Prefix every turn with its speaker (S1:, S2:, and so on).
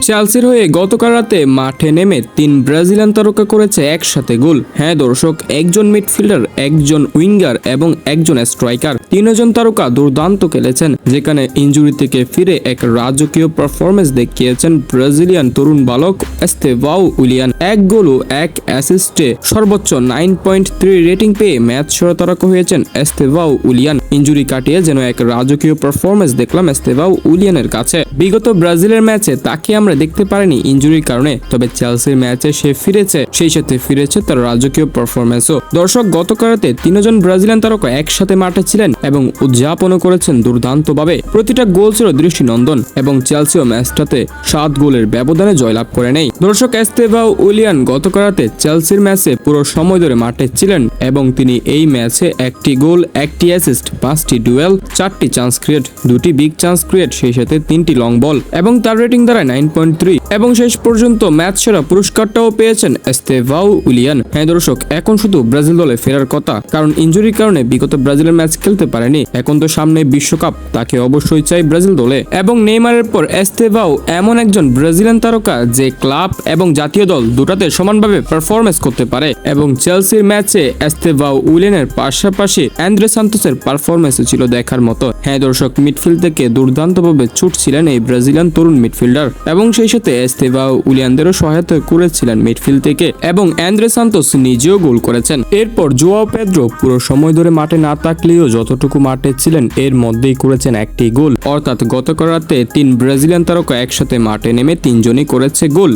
S1: চেলসির হয়ে গতকাল রাতে মাঠে নেমে 3 ব্রাজিলিয়ান তারকা করেছে একসাথে গোল। হ্যাঁ দর্শক, একজন মিডফিল্ডার, একজন উইঙ্গার এবং একজন স্ট্রাইকার, তিনজন তারকা দুর্দান্ত খেলেছেন, যেখানে ইনজুরি থেকে ফিরে এক রাজকীয় পারফরমেন্স দেখিয়েছেন ব্রাজিলিয়ান তরুণ বালক এস্তেভাও উইলিয়ান। এক গোল ও এক অ্যাসিস্টে সর্বোচ্চ 9.3 রেটিং পেয়ে ম্যাচ সেরা তারকা হয়েছেন এস্তেভাও উইলিয়ান। ইনজুরি কাটিয়ে যেন এক রাজকীয় পারফরমেন্স দেখলাম এস্তেভাও উইলিয়ানের কাছে। বিগত ব্রাজিলের ম্যাচে তাকে আমরা দেখতে পারিনি ইনজুরির কারণে, তবে চেলসির ম্যাচে সে ফিরেছে, সেই সাথে ফিরেছে তার রাজকীয় পারফরমেন্সও। দর্শক, গতকাল রাতে 3জন ব্রাজিলিয়ান তারকা একসাথে মাঠে ছিলেন এবং উদযাপনও করেছেন দুর্দান্তভাবে। প্রতিটা গোল ছিল দৃষ্টিনন্দন এবং চেলসিও ম্যাচটাতে 7 গোলের ব্যবধানে জয়লাভ করে নেয়। দর্শক, এস্তেভাও উইলিয়ান গতকাল রাতে চেলসির ম্যাচে পুরো সময় ধরে মাঠে ছিলেন এবং তিনি এই ম্যাচে 1টি গোল, 1টি অ্যাসিস্ট, 5টি ডুয়েল, 4টি চান্স ক্রিয়েট, 2টি বিগ চান্স ক্রিয়েট, সেই সাথে 3টি লং বল এবং তার রেটিং দাঁড়ায় 9.3 এবং শেষ পর্যন্ত ম্যাচ সেরা পুরস্কারটাও পেয়েছেন এস্তেভাও উইলিয়ান। হ্যাঁ দর্শক, এখন শুধু ব্রাজিল দলে ফেরার কথা, কারণ ইনজুরির কারণে বিগত ব্রাজিলের ম্যাচ খেলতে পারেনি। এখন তো সামনে বিশ্বকাপ, তাকে অবশ্যই চাই ব্রাজিল দলে। এবং নেইমারের পর এস্তেভাও এমন একজন ব্রাজিলিয়ান তারকা যে ক্লাব এবং জাতীয় দল দুটাতে সমানভাবে পারফরমেন্স করতে পারে এবং চেলসির ম্যাচে এস্তেভাও উইলিয়ানের পাশাপাশি অ্যান্দ্রে সান্তোসের পারফরমেন্স ছিল দেখার মতো। হ্যাঁ দর্শক, মিডফিল্ড থেকে দুর্দান্তভাবে ছুটছিলেন এই ব্রাজিলিয়ান তরুণ মিডফিল্ডার এবং সেই সাথে এস্তেভাও উইলিয়ানদেরও সহায়তা করেছিলেন মিডফিল্ড থেকে এবং অ্যান্দ্রে সান্তোস নিজেও গোল করেছেন। এরপর জোয়াও পেদ্রো পুরো সময় ধরে মাঠে না থাকলেও যতটুকু মাঠে ছিলেন এর মধ্যেই করেছেন 1টি গোল। অর্থাৎ গতকাল রাতে 3 ব্রাজিলিয়ান তারকা একসাথে মাঠে নেমে 3জনই করেছে গোল।